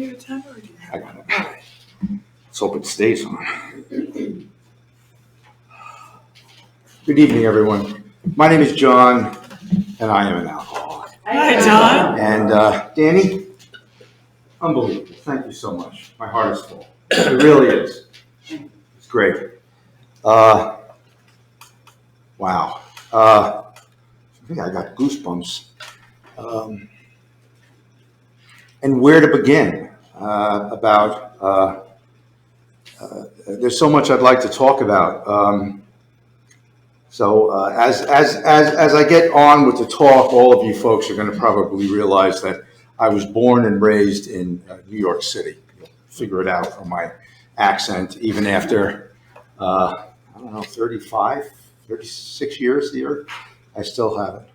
need a timer? Or do you have I got it. Let's hope it stays on. Good evening, everyone. My name is John, and I am an alcoholic. Hi, John. And Danny, unbelievable. Thank you so much. My heart is full. It really is. It's great. Wow. I think I got goosebumps. And where to begin there's so much I'd like to talk about. As I get on with the talk, all of you folks are going to probably realize that I was born and raised in New York City. You'll figure it out from my accent, even after, 35, 36 years here, I still have it.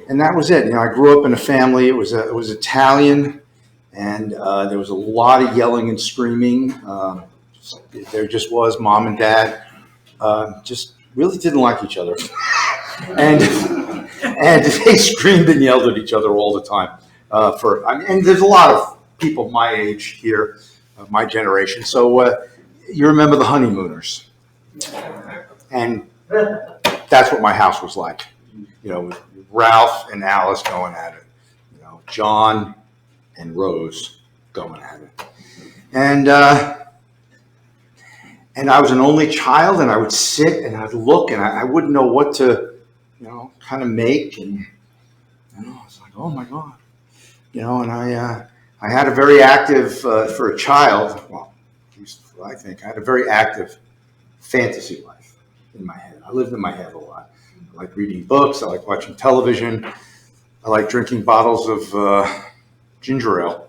And that was it. I grew up in a family. It was Italian, and there was a lot of yelling and screaming. There just was. Mom and Dad just really didn't like each other, and they screamed and yelled at each other all the time. And there's a lot of people my age here, my generation. So you remember the honeymooners, and that's what my house was like. With Ralph and Alice going at it, John and Rose going at it, and I was an only child, and I would sit and I'd look, and I wouldn't know what to, kind of make, and I was like, oh my God, and I had a very active for a child. Well, at least I think I had a very active fantasy life in my head. I lived in my head a lot. I like reading books. I like watching television. I like drinking bottles of ginger ale.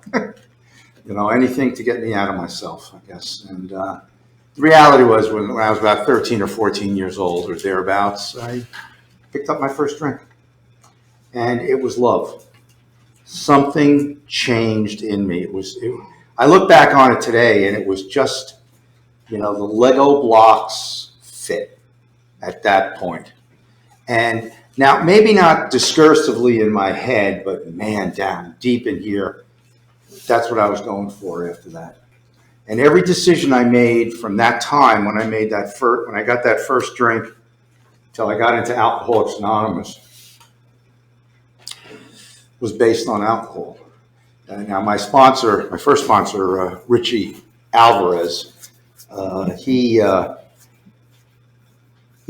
Anything to get me out of myself, I guess. And the reality was when I was about 13 or 14 years old or thereabouts, I picked up my first drink. And it was love. Something changed in me. I look back on it today, and it was just, the Lego blocks fit at that point. And now, maybe not discursively in my head, but man, down deep in here, that's what I was going for after that. And every decision I made from that time, when I got that first drink, till I got into Alcoholics Anonymous, was based on alcohol. Now, my first sponsor, Richie Alvarez, he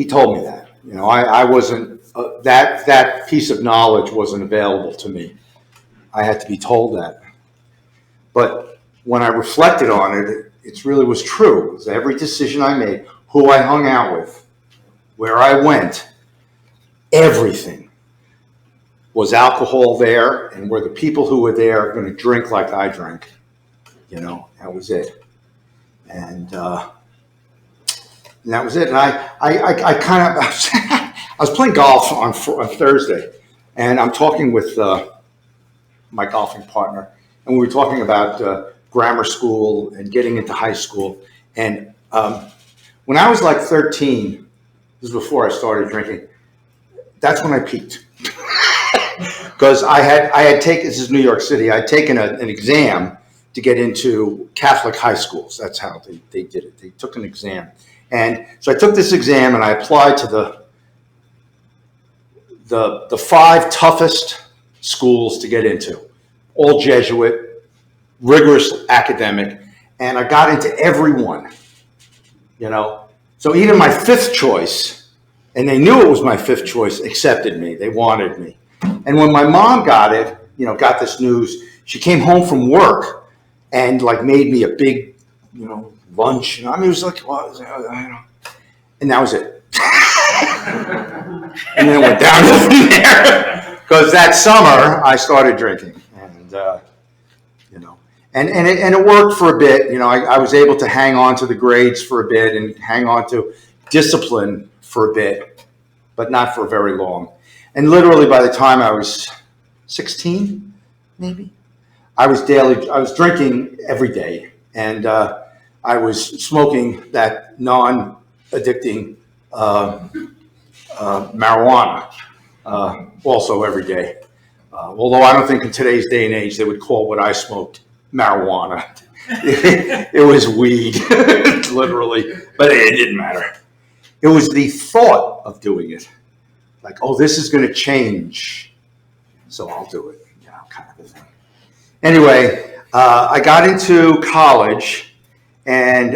told me that. I wasn't, that piece of knowledge wasn't available to me. I had to be told that. But when I reflected on it, it really was true. It was every decision I made, who I hung out with, where I went, everything was alcohol there, and were the people who were there going to drink like I drank. That was it. And that was it. And I kind of, I was playing golf on Thursday, and I'm talking with my golfing partner, and we were talking about grammar school and getting into high school. And when I was like 13, this was before I started drinking, that's when I peaked. Because I had taken, this is New York City, I had taken an exam to get into Catholic high schools. That's how they did it. They took an exam. And so I took this exam, and I applied to the 5 toughest schools to get into, all Jesuit, rigorous academic, and I got into every one. So even my 5th choice, and they knew it was my 5th choice, accepted me. They wanted me. And when my mom got it, got this news, she came home from work and made me a big, lunch. It was like, well, and that was it. And then it went downhill from there. Because that summer I started drinking, and and it worked for a bit. I was able to hang on to the grades for a bit and hang on to discipline for a bit, but not for very long. And literally by the time I was 16, maybe, I was drinking every day, and I was smoking that non-addicting marijuana also every day. Although I don't think in today's day and age they would call what I smoked marijuana. It was weed, literally, but it didn't matter. It was the thought of doing it. Like, oh, this is going to change, so I'll do it, kind of a thing. Anyway, I got into college and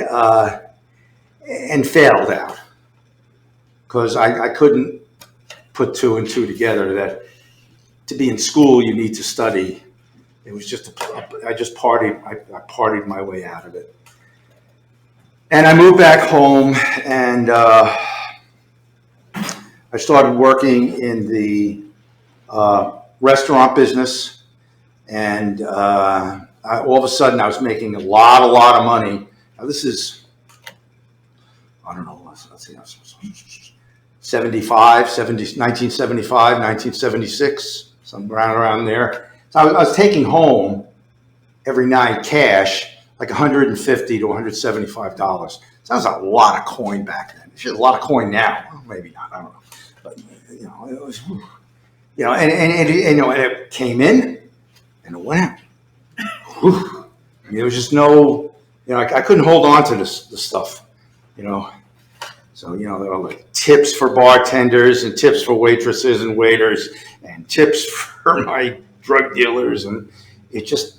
failed out because I couldn't put two and two together that to be in school you need to study. It was just I just partied. I partied my way out of it, and I moved back home and I started working in the restaurant business, and all of a sudden I was making a lot of money. Now this is, I don't know, let's see, 1975, 1976, something around there. So I was taking home every night cash, like $150 to $175. Sounds like a lot of coin back then. It's just a lot of coin now. Well, maybe not, I don't know. But, it was, and it came in and it went out. There was just no, I couldn't hold on to this stuff, So, there were like tips for bartenders and tips for waitresses and waiters and tips for my drug dealers. And it's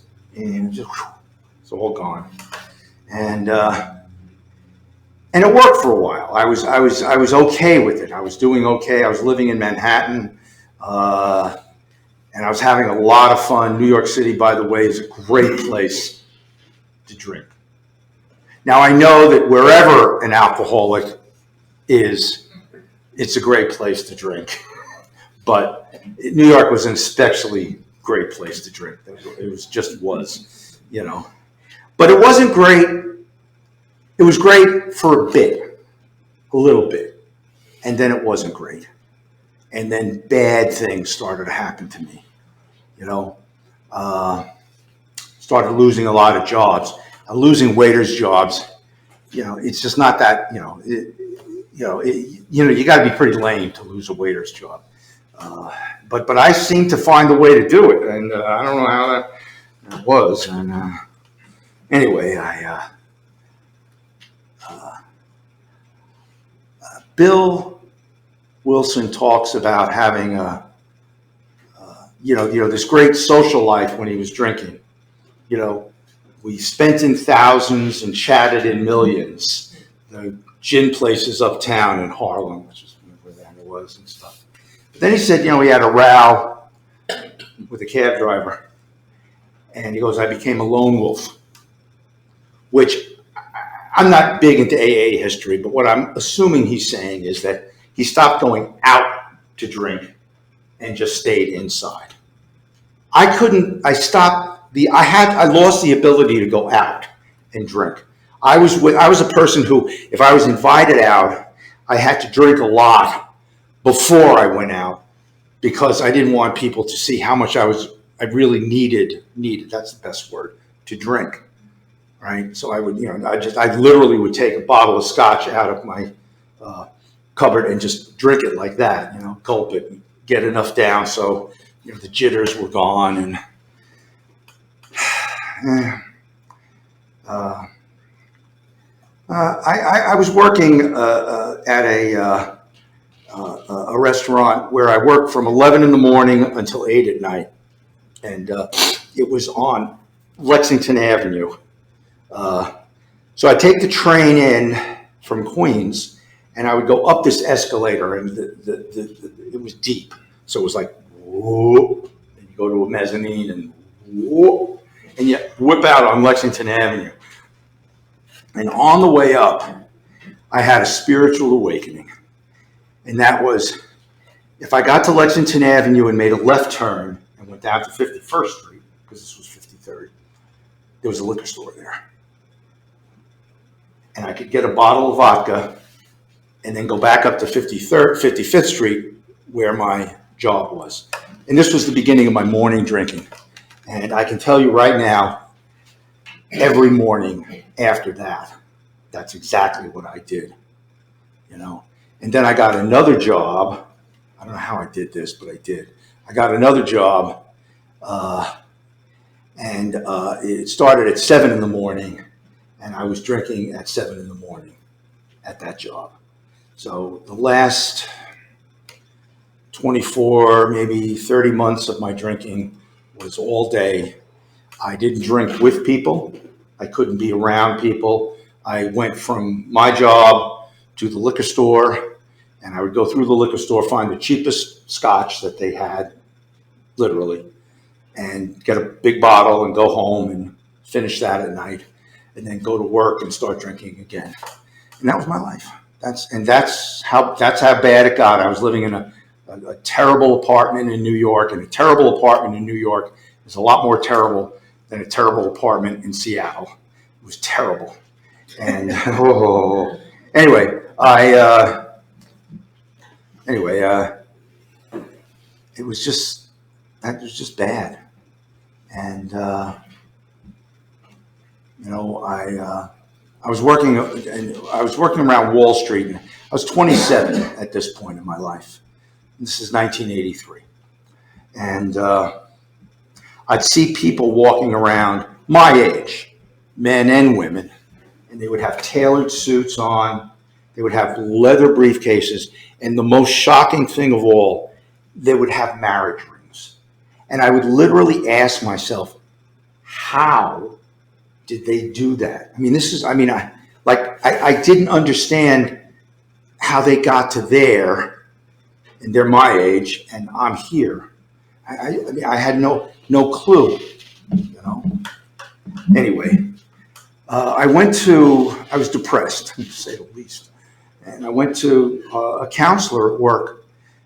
all gone. And it worked for a while. I was okay with it. I was doing okay. I was living in Manhattan, and I was having a lot of fun. New York City, by the way, is a great place to drink. Now, I know that wherever an alcoholic is, it's a great place to drink. But New York was an especially great place to drink. It was. But it wasn't great. It was great for a little bit, and then it wasn't great. And then bad things started to happen to me, started losing a lot of jobs, losing waiters' jobs. It's just not that, you got to be pretty lame to lose a waiter's job. But I seemed to find a way to do it, and I don't know how that was. And anyway, Bill Wilson talks about having this great social life when he was drinking. We spent in thousands and chatted in millions. The gin places uptown in Harlem, which is where that was and stuff. But then he said, he had a row with a cab driver, and he goes, I became a lone wolf, which I'm not big into AA history, but what I'm assuming he's saying is that he stopped going out to drink and just stayed inside. I lost the ability to go out and drink. I was a person who, if I was invited out, I had to drink a lot before I went out because I didn't want people to see how much I really needed, that's the best word, to drink. Right. So I would, I literally would take a bottle of scotch out of my cupboard and just drink it like that, gulp it, and get enough down so, the jitters were gone. And I was working at a restaurant where I worked from 11 in the morning until 8 at night. And it was on Lexington Avenue. So I'd take the train in from Queens, and I would go up this escalator, and it was deep. So it was like, whoop, and you go to a mezzanine, and whoop, and you whip out on Lexington Avenue. And on the way up, I had a spiritual awakening. And that was, if I got to Lexington Avenue and made a left turn and went down to 51st Street, because this was 53rd, there was a liquor store there. And I could get a bottle of vodka and then go back up to 55th Street where my job was. And this was the beginning of my morning drinking. And I can tell you right now, every morning after that, that's exactly what I did, And then I got another job. I don't know how I did this, but I did. I got another job It started at 7 in the morning, and I was drinking at 7 in the morning at that job. So the last 24, maybe 30 months of my drinking was all day. I didn't drink with people. I couldn't be around people. I went from my job to the liquor store, and I would go through the liquor store, find the cheapest scotch that they had, literally, and get a big bottle and go home and finish that at night, and then go to work and start drinking again. And that was my life. That's how bad it got. I was living in a terrible apartment in New York, and a terrible apartment in New York is a lot more terrible than a terrible apartment in Seattle. It was terrible. And anyway, it was just bad. And I was working around Wall Street, and I was 27 at this point in my life. This is 1983. And I'd see people walking around my age, men and women, and they would have tailored suits on. They would have leather briefcases. And the most shocking thing of all, they would have marriage rings. And I would literally ask myself, how did they do that? I didn't understand how they got to there, and they're my age, and I'm here. I had no clue, Anyway, I was depressed, to say the least. And I went to a counselor at work,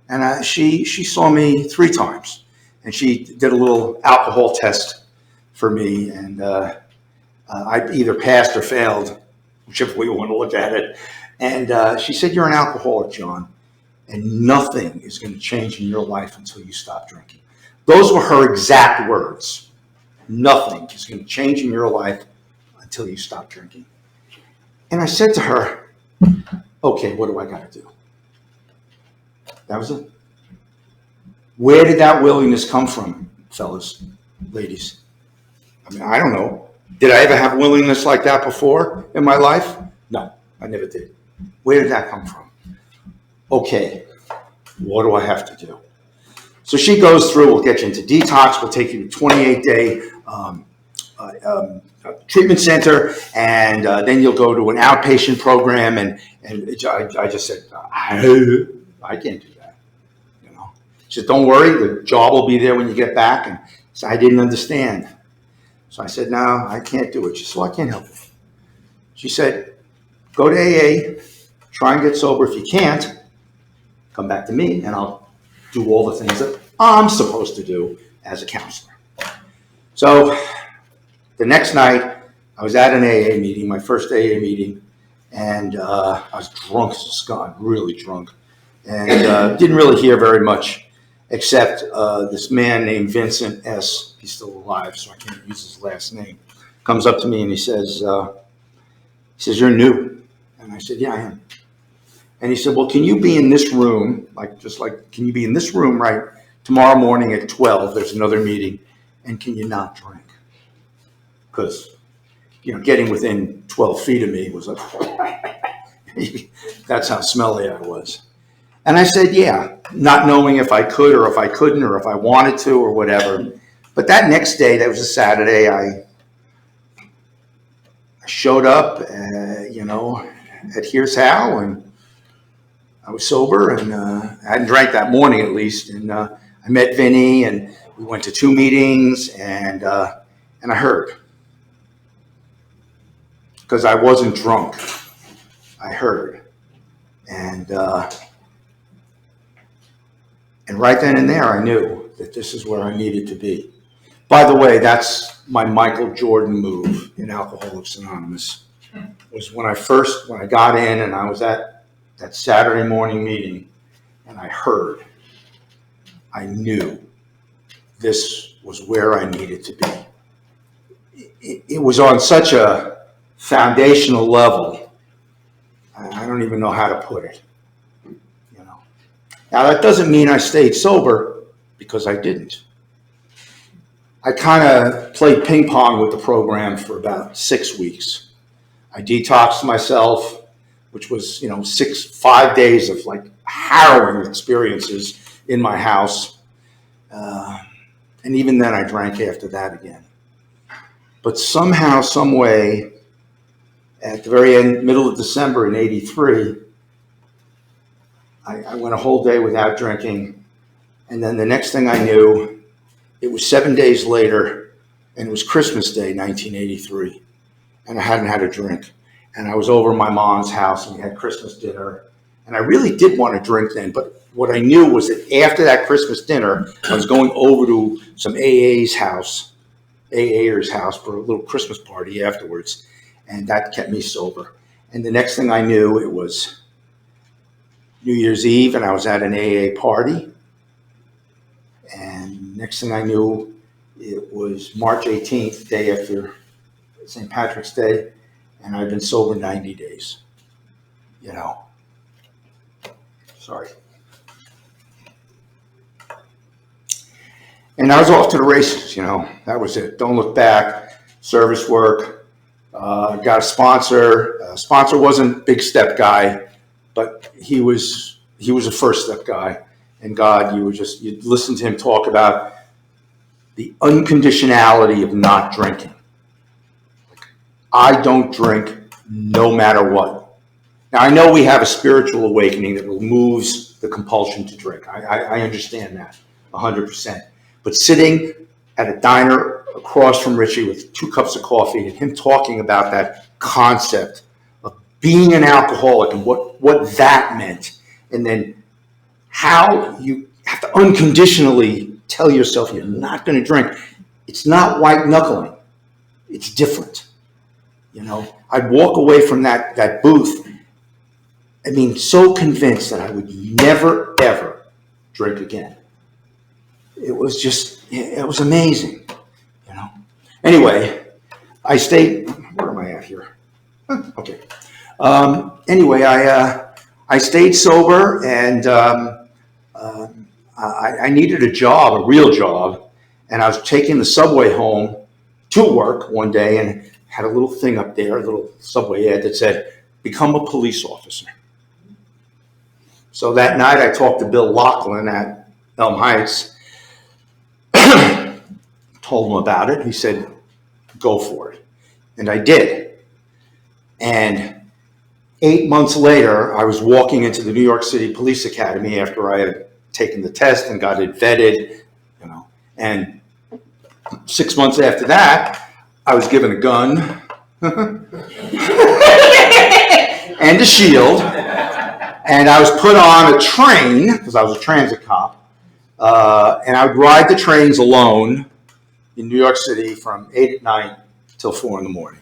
and she saw me 3 times, and she did a little alcohol test for me, and I either passed or failed, whichever way you want to look at it. And she said, "You're an alcoholic, John, and nothing is going to change in your life until you stop drinking." Those were her exact words. Nothing is going to change in your life until you stop drinking. And I said to her, "Okay, what do I got to do?" That was it. Where did that willingness come from, fellas, ladies? I don't know. Did I ever have willingness like that before in my life? No, I never did. Where did that come from? Okay, what do I have to do? So she goes through, we'll get you into detox, we'll take you to 28-day treatment center, and then you'll go to an outpatient program. And I just said, I can't do that. She said, "Don't worry, the job will be there when you get back." And so I didn't understand. So I said, "No, I can't do it." She said, "Well, I can't help you." She said, "Go to AA, try and get sober. If you can't, come back to me, and I'll do all the things that I'm supposed to do as a counselor." So the next night, I was at an AA meeting, my first AA meeting, and I was drunk as a skunk, really drunk, and didn't really hear very much, except this man named Vincent S., he's still alive, so I can't use his last name, comes up to me and he says, "You're new." And I said, "Yeah, I am." And he said, "Well, can you be in this room, can you be in this room right tomorrow morning at 12, there's another meeting, and can you not drink?" Because, getting within 12 feet of me was that's how smelly I was. And I said, yeah, not knowing if I could or if I couldn't or if I wanted to or whatever. But that next day, that was a Saturday, I showed up, at Here's How, and I was sober, and I hadn't drank that morning at least. And I met Vinny, and we went to 2 meetings, and I heard. Because I wasn't drunk. I heard. And right then and there, I knew that this is where I needed to be. By the way, that's my Michael Jordan move in Alcoholics Anonymous. Was when I got in and I was at that Saturday morning meeting, and I heard. I knew this was where I needed to be. It was on such a foundational level. I don't even know how to put it. Now, that doesn't mean I stayed sober, because I didn't. I kind of played ping pong with the program for about 6 weeks. I detoxed myself, which was, 5 days of like harrowing experiences in my house. And even then I drank after that again. But somehow, some way, at the very end, middle of December in '83, I went a whole day without drinking. And then the next thing I knew, it was 7 days later, and it was Christmas Day, 1983. And I hadn't had a drink. And I was over at my mom's house, and we had Christmas dinner. And I really did want to drink then, but what I knew was that after that Christmas dinner, I was going over to some AA's house, AA'er's house, for a little Christmas party afterwards. And that kept me sober. And the next thing I knew, it was New Year's Eve, and I was at an AA party. And next thing I knew, it was March 18th, day after St. Patrick's Day, and I've been sober 90 days. Sorry. And I was off to the races, that was it. Don't look back, service work, got a sponsor. Sponsor wasn't a big step guy, but he was a first step guy. And God, you'd listen to him talk about the unconditionality of not drinking. I don't drink no matter what. Now, I know we have a spiritual awakening that removes the compulsion to drink. I understand that 100%. But sitting at a diner across from Richie with 2 cups of coffee and him talking about that concept of being an alcoholic and what that meant, and then how you have to unconditionally tell yourself you're not going to drink. It's not white knuckling. It's different. I'd walk away from that booth, so convinced that I would never, ever drink again. It was amazing, Anyway, I stayed, where am I at here? Okay. Anyway, I stayed sober, and I needed a job, a real job, and I was taking the subway home to work one day and had a little thing up there, a little subway ad that said, "Become a police officer." So that night I talked to Bill Laughlin at Elm Heights, told him about it. He said, "Go for it." And I did. And 8 months later, I was walking into the New York City Police Academy after I had taken the test and got it vetted, And 6 months after that, I was given a gun and a shield, and I was put on a train because I was a transit cop, and I would ride the trains alone in New York City from 8 at night till 4 in the morning.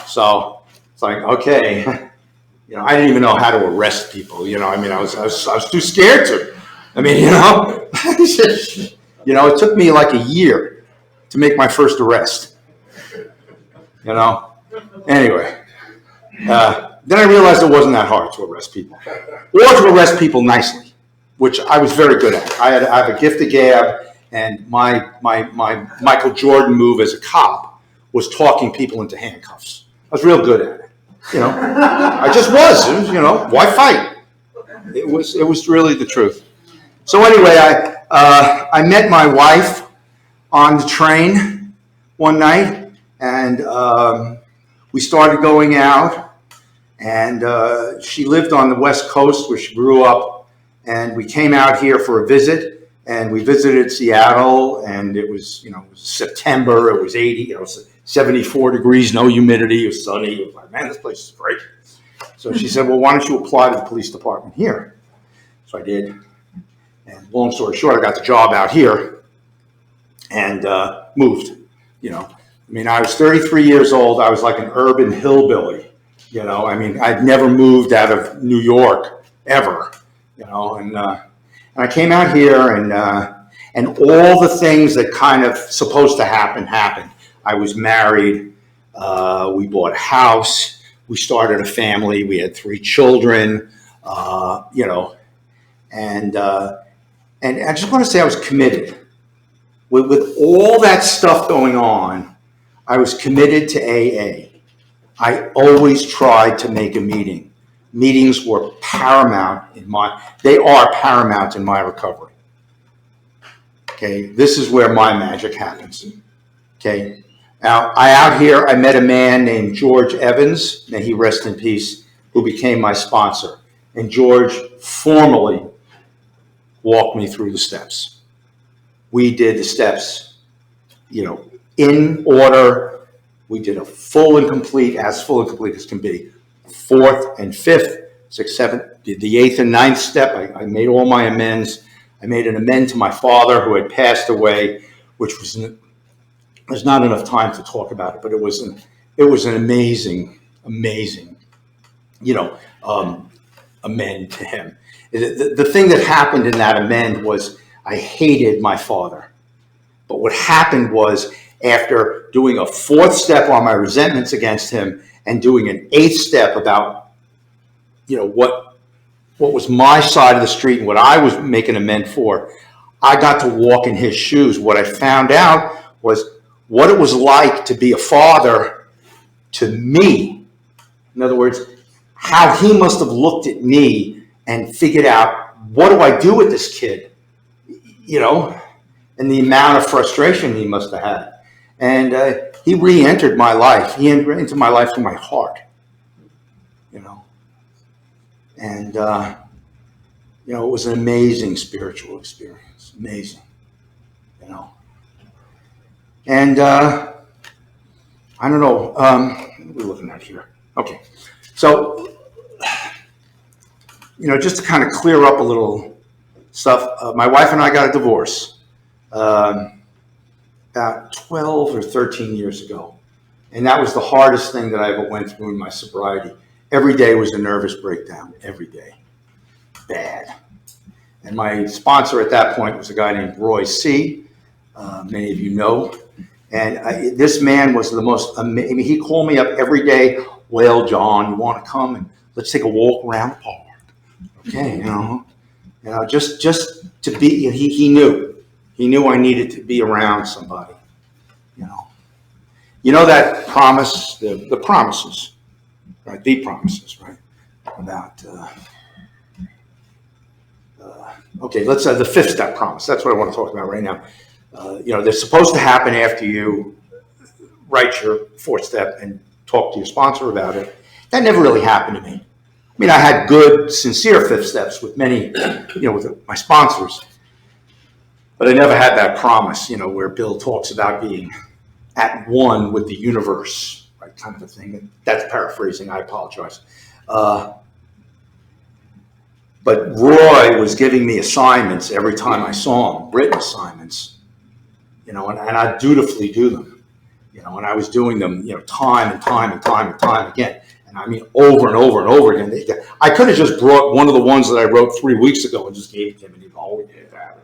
So it's like, okay, I didn't even know how to arrest people. I was too scared to. It took me like a year to make my first arrest. Anyway, then I realized it wasn't that hard to arrest people, or to arrest people nicely, which I was very good at. I have a gift of gab, and my Michael Jordan move as a cop was talking people into handcuffs. I was real good at it. I just was. It was, why fight? It was really the truth. So anyway, I met my wife on the train one night, and we started going out, and she lived on the West Coast where she grew up, and we came out here for a visit, and we visited Seattle, and it was, it was September, it was 80, 74 degrees, no humidity, it was sunny. It was like, man, this place is great. So she said, well, why don't you apply to the police department here? So I did. And long story short, I got the job out here and moved. I was 33 years old. I was like an urban hillbilly. I'd never moved out of New York ever. And I came out here, and all the things that kind of supposed to happen happened. I was married. We bought a house. We started a family. We had 3 children. And I just want to say I was committed. With all that stuff going on, I was committed to AA. I always tried to make a meeting. Meetings were paramount they are paramount in my recovery. Okay, this is where my magic happens. Okay, now out here I met a man named George Evans, may he rest in peace, who became my sponsor. And George formally walked me through the steps. We did the steps, in order. We did a full and complete as can be. 4th and 5th, 6th, 7th, did the 8th and 9th step. I made all my amends. I made an amend to my father who had passed away, which there's not enough time to talk about it, but it was an amazing, amend to him. The thing that happened in that amend was I hated my father. But what happened was, after doing a 4th step on my resentments against him and doing an 8th step about, what was my side of the street and what I was making amend for, I got to walk in his shoes. What I found out was what it was like to be a father to me. In other words, how he must have looked at me and figured out, what do I do with this kid? And the amount of frustration he must have had. And he re-entered my life. He entered into my life through my heart, And, it was an amazing spiritual experience. Amazing, And I don't know. What are we looking at here? Okay. So, just to kind of clear up a little stuff, my wife and I got a divorce about 12 or 13 years ago. And that was the hardest thing that I ever went through in my sobriety. Every day was a nervous breakdown, every day. Bad. And my sponsor at that point was a guy named Roy C. Many of you know. And this man was the most amazing. He called me up every day. Well, John, you want to come and let's take a walk around the park? Okay, just to be. He knew I needed to be around somebody. That promise, the promises, right? The promises, right? About. Okay, let's the 5th step promise. That's what I want to talk about right now. They're supposed to happen after you write your 4th step and talk to your sponsor about it. That never really happened to me. I had good, sincere 5th steps with many, with my sponsors, but I never had that promise, where Bill talks about being at one with the universe, right, kind of a thing. That's paraphrasing. I apologize. But Roy was giving me assignments every time I saw him, written assignments, and I dutifully do them, and I was doing them, time and time again. And over and over and over again. I could have just brought one of the ones that I wrote 3 weeks ago and just gave it to him, and he'd always did that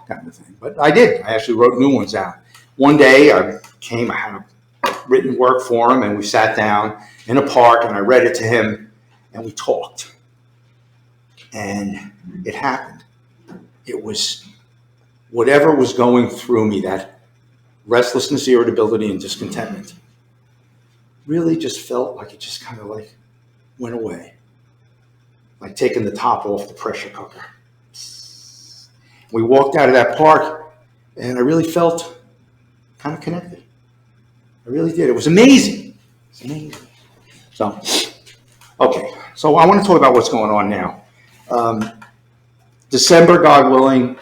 kind of thing. But I did. I actually wrote new ones out. One day I had written work for him, and we sat down in a park, and I read it to him, and we talked. And it happened. It was whatever was going through me, that restlessness, irritability, and discontentment, really just felt like it just kind of went away. Like taking the top off the pressure cooker. We walked out of that park, and I really felt kind of connected. I really did. It was amazing. It's amazing. So, okay. So I want to talk about what's going on now. December, God willing,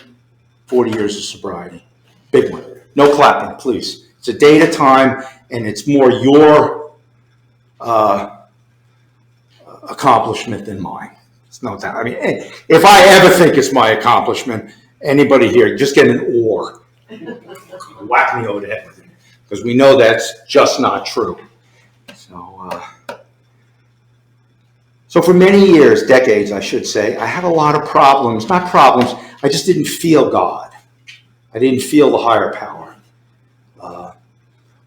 40 years of sobriety. Big one. No clapping, please. It's a date, a time, and it's more your accomplishment than mine. It's no doubt. If I ever think it's my accomplishment, anybody here, just get an oar. Whack me over the head with it. Because we know that's just not true. So for many years, decades, I should say, I had a lot of problems. Not problems, I just didn't feel God. I didn't feel the higher power.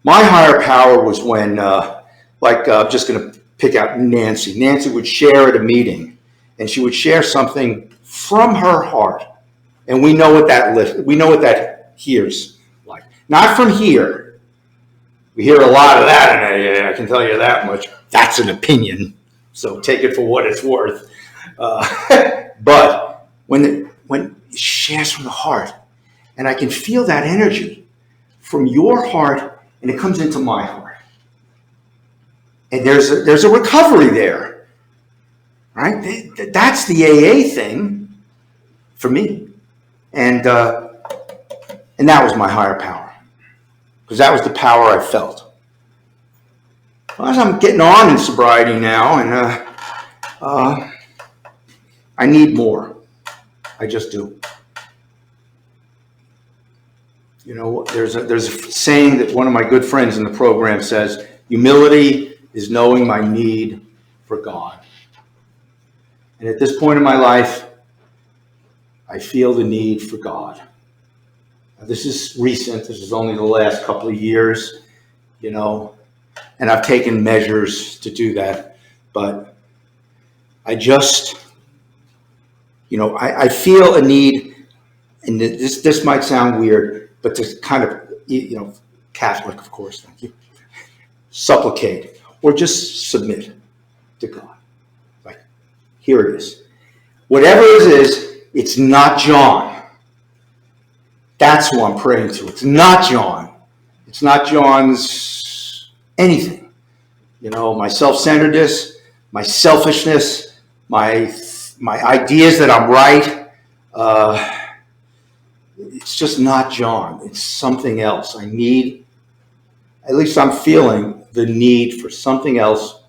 My higher power was when, I'm just going to pick out Nancy. Nancy would share at a meeting, and she would share something from her heart. And we know what that hears. Not from here. We hear a lot of that, and I can tell you that much. That's an opinion, so take it for what it's worth. But when it shares from the heart, and I can feel that energy from your heart, and it comes into my heart, and there's a recovery there, right? That's the AA thing for me, and that was my higher power, because that was the power I felt. Well, as I'm getting on in sobriety now, and I need more. I just do. You know, there's a saying that one of my good friends in the program says, humility is knowing my need for God. And at this point in my life, I feel the need for God. Now, this is recent. This is only the last couple of years, you know, and I've taken measures to do that. But I just, you know, I feel a need, and this might sound weird, but to kind of, you know, Catholic, of course, thank you, supplicate or just submit to God. Like, here it is. Whatever it is, it's not John. That's who I'm praying to. It's not John. It's not John's anything. You know, my self-centeredness, my selfishness, my ideas that I'm right. It's just not John. It's something else. I need, at least I'm feeling the need for something else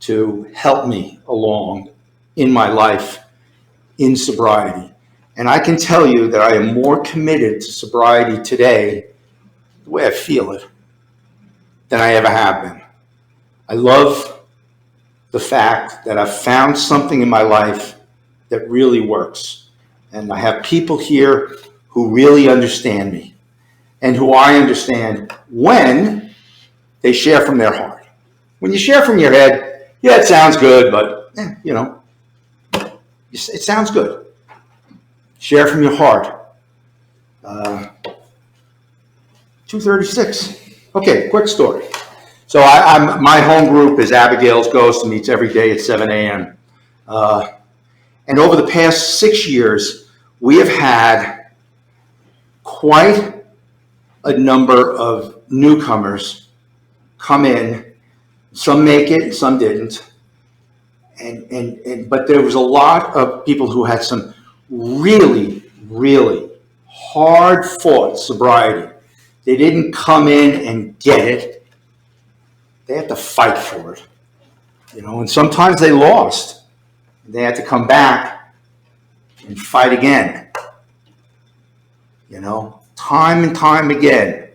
to help me along in my life in sobriety. And I can tell you that I am more committed to sobriety today, the way I feel it, than I ever have been. I love the fact that I've found something in my life that really works. And I have people here who really understand me and who I understand when they share from their heart. When you share from your head, yeah, it sounds good, but, you know, it sounds good. Share from your heart. 236. Okay, quick story. So my home group is Abigail's Ghost, and meets every day at 7 a.m. And over the past 6 years, we have had quite a number of newcomers come in. Some make it, some didn't. But there was a lot of people who had some really, really hard-fought sobriety. They didn't come in and get it. They had to fight for it, you know, and sometimes they lost. They had to come back and fight again, you know, time and time again.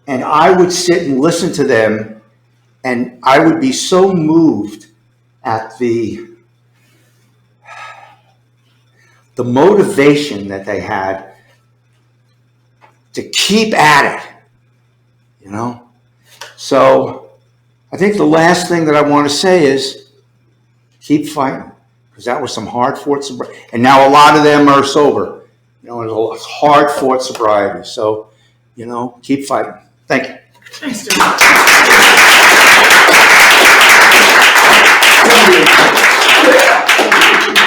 And I would sit and listen to them, and I would be so moved at the motivation that they had to keep at it, you know. So I think the last thing that I want to say is keep fighting, because that was some hard-fought sobriety. And now a lot of them are sober. You know, it was a hard-fought sobriety. So, you know, keep fighting. Thank you. Thanks, John.